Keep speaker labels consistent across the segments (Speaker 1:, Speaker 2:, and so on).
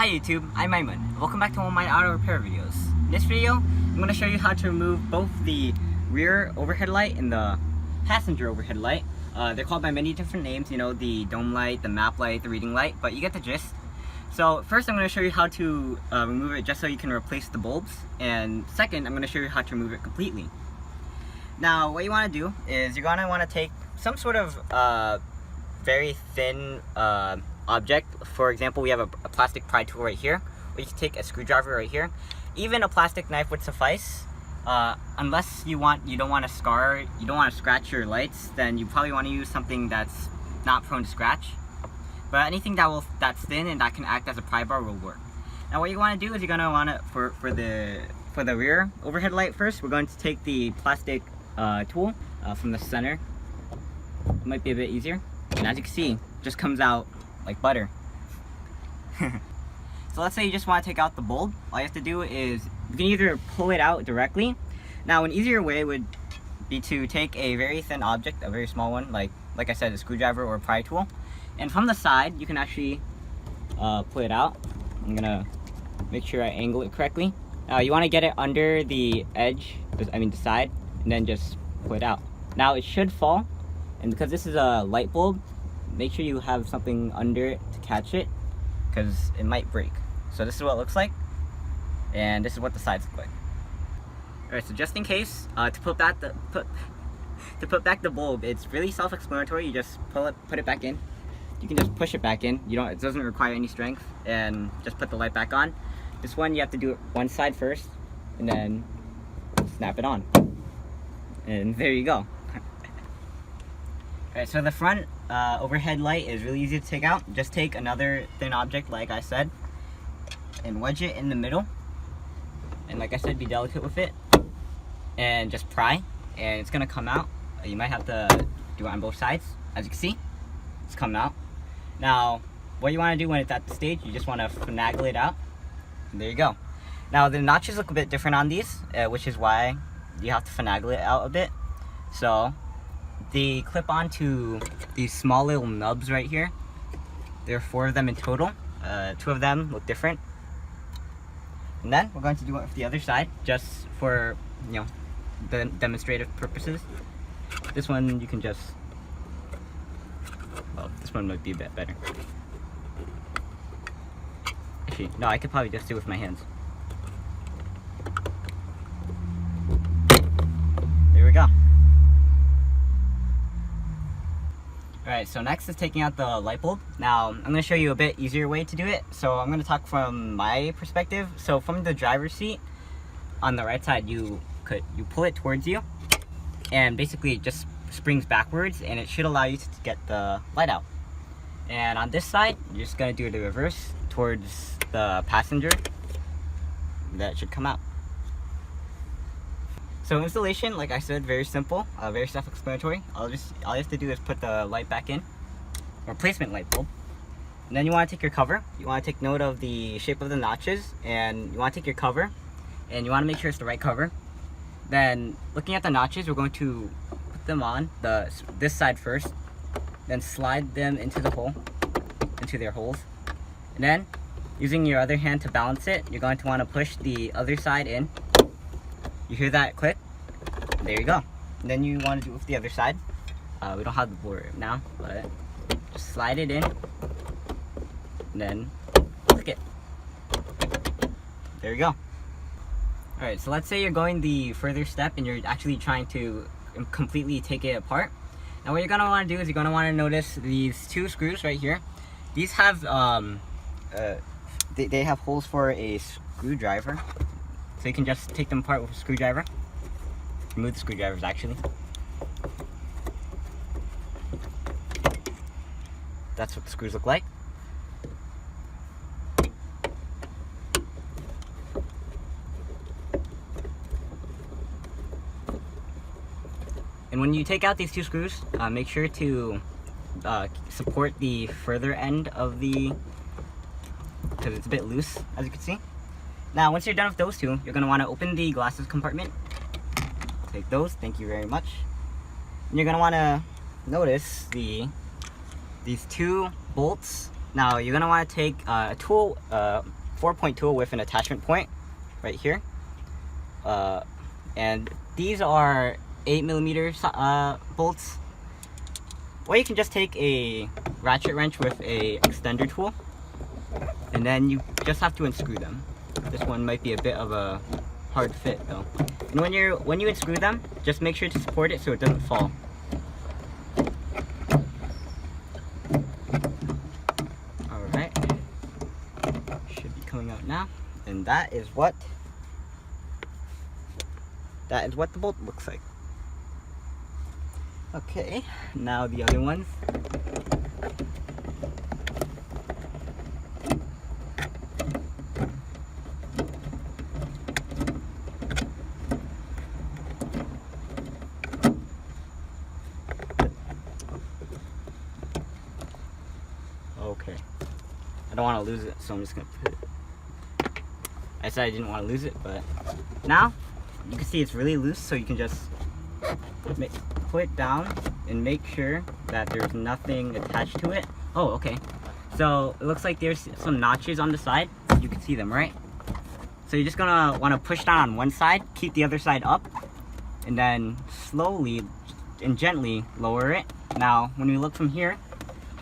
Speaker 1: Hi YouTube, I'm Aiman. Welcome back to one of my auto repair videos. In this video, I'm going to show you how to remove both the rear overhead light and the passenger overhead light. They're called by many different names, you know, the dome light, the map light, the reading light, but you get the gist. So first I'm going to show you how to remove it just so you can replace the bulbs, and second I'm going to show you how to remove it completely. Now what you want to do is you're going to want to take some sort of very thin object. For example, we have a plastic pry tool right here, or you can take a screwdriver right here. Even a plastic knife would suffice. Unless you don't want to scratch your lights, then you probably want to use something that's not prone to scratch. But anything that's thin and that can act as a pry bar will work. Now what you want to do is you're going to want to, for the rear overhead light first, we're going to take the plastic tool from the center. It might be a bit easier. And as you can see, it just comes out like butter. So let's say you just want to take out the bulb. All you have to do is you can either pull it out directly. Now an easier way would be to take a very thin object, a very small one, like I said, a screwdriver or a pry tool, and from the side you can actually pull it out. I'm gonna make sure I angle it correctly. You want to get it under the edge, the side, and then just pull it out. Now it should fall, and because this is a light bulb, make sure you have something under it to catch it, because it might break. So this is what it looks like, and this is what the sides look like. Alright, so just in case, to put back the bulb, it's really self-explanatory. You just put it back in. You can just push it back in. It doesn't require any strength, and just put the light back on. This one you have to do it one side first, and then snap it on, and there you go. Alright, so the front overhead light is really easy to take out. Just take another thin object, like I said, and wedge it in the middle. And like I said, be delicate with it. And just pry, and it's gonna come out. You might have to do it on both sides. As you can see, it's come out. Now, what you want to do when it's at the stage, you just want to finagle it out. And there you go. Now, the notches look a bit different on these, which is why you have to finagle it out a bit. So, they clip onto these small little nubs right here. There are 4 of them in total. 2 of them look different. And then we're going to do it with the other side, just for, the demonstrative purposes. This one you can just, well, this one might be a bit better. Actually, no, I could probably just do it with my hands. There we go. Alright, so next is taking out the light bulb. Now, I'm going to show you a bit easier way to do it. So I'm going to talk from my perspective. So from the driver's seat, on the right side, you pull it towards you, and basically it just springs backwards, and it should allow you to get the light out. And on this side, you're just going to do the reverse towards the passenger. That should come out. So installation, like I said, very simple, very self-explanatory. All you have to do is put the light back in, replacement light bulb. And then you want to take your cover. You want to take note of the shape of the notches, and you want to take your cover, and you want to make sure it's the right cover. Then, looking at the notches, we're going to put them on this side first, then slide them into their holes. And then, using your other hand to balance it, you're going to want to push the other side in. You hear that click? There you go. And then you want to do it with the other side. We don't have the board now, but just slide it in, and then click it. There you go. Alright, so let's say you're going the further step and you're actually trying to completely take it apart. Now what you're going to want to do is you're going to want to notice these 2 screws right here. These have, they have holes for a screwdriver. So you can just take them apart with a screwdriver. Remove the screwdrivers, actually. That's what the screws look like. And when you take out these 2 screws, make sure to support the further end of because it's a bit loose, as you can see. Now, once you're done with those 2, you're going to want to open the glasses compartment. Take those, thank you very much. And you're going to want to notice these 2 bolts Now you're gonna want to take a tool, 4-point tool with an attachment point right here, and these are 8mm bolts. Or you can just take a ratchet wrench with a extender tool, and then you just have to unscrew them. This one might be a bit of a hard fit though. And when you unscrew them, just make sure to support it so it doesn't fall. Alright. Should be coming out now. And that is what the bolt looks like. Okay, now the other ones. Okay, I don't want to lose it, so I'm just gonna put it. I said I didn't want to lose it, but now you can see it's really loose, so you can just put it down and make sure that there's nothing attached to it. Oh, okay. So it looks like there's some notches on the side. You can see them, right? So you're just gonna want to push down on one side, keep the other side up, and then slowly and gently lower it. Now, when we look from here,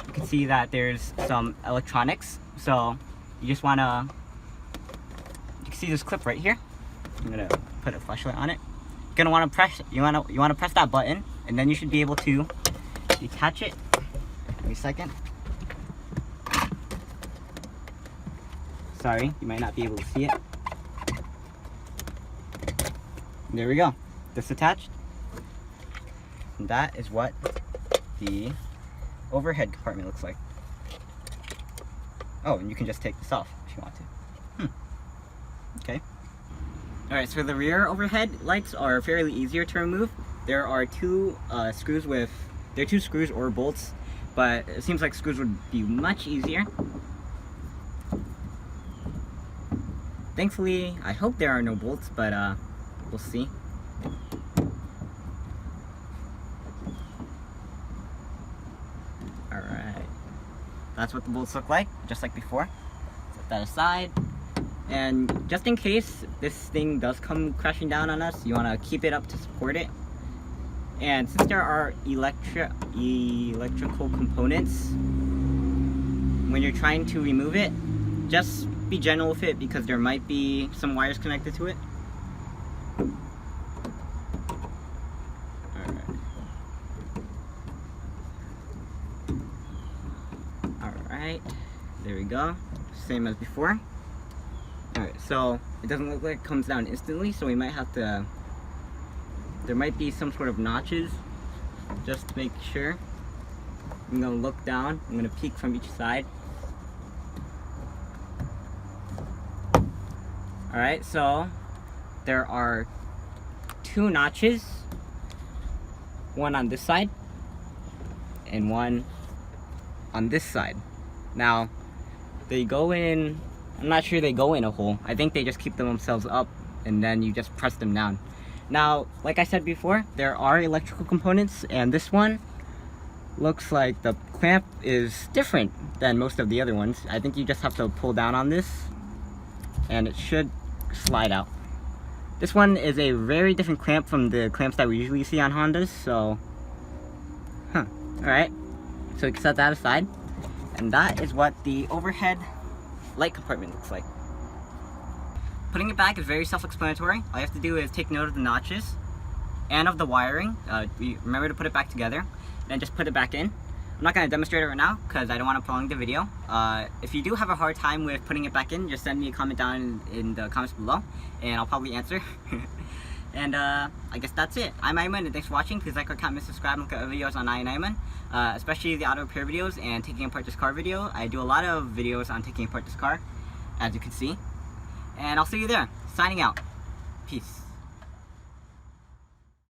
Speaker 1: you can see that there's some electronics. So you just wanna, you can see this clip right here. I'm gonna put a flashlight on it. You're gonna want to press. You wanna press that button, and then you should be able to detach it. Give me a second. Sorry, you might not be able to see it. There we go. This attached. And that is what the overhead compartment looks like. Oh, and you can just take this off if you want to. Okay. Alright, so the rear overhead lights are fairly easier to remove. There are two screws or bolts, but it seems like screws would be much easier. Thankfully, I hope there are no bolts, but we'll see. Alright, that's what the bolts look like, just like before. Set that aside. And just in case this thing does come crashing down on us, you want to keep it up to support it. And since there are electrical components, when you're trying to remove it, just be gentle with it because there might be some wires connected to it. Alright, there we go. Same as before. Alright, so it doesn't look like it comes down instantly, so we might have to, there might be some sort of notches, just to make sure. I'm going to look down, I'm going to peek from each side. Alright, so there are two notches, one on this side, and one on this side. Now, they go in, I'm not sure they go in a hole. I think they just keep themselves up and then you just press them down. Now, like I said before, there are electrical components, and this one looks like the clamp is different than most of the other ones. I think you just have to pull down on this and it should slide out. This one is a very different clamp from the clamps that we usually see on Hondas, so alright, so we can set that aside. And that is what the overhead light compartment looks like. Putting it back is very self-explanatory. All you have to do is take note of the notches and of the wiring. Remember to put it back together, then just put it back in. I'm not going to demonstrate it right now because I don't want to prolong the video. If you do have a hard time with putting it back in, just send me a comment down in the comments below and I'll probably answer. And I guess that's it. I'm Aiman, and thanks for watching. Please like, comment, subscribe, and look at other videos on EYeOnAiman, especially the auto repair videos and taking apart this car video. I do a lot of videos on taking apart this car, as you can see. And I'll see you there. Signing out. Peace.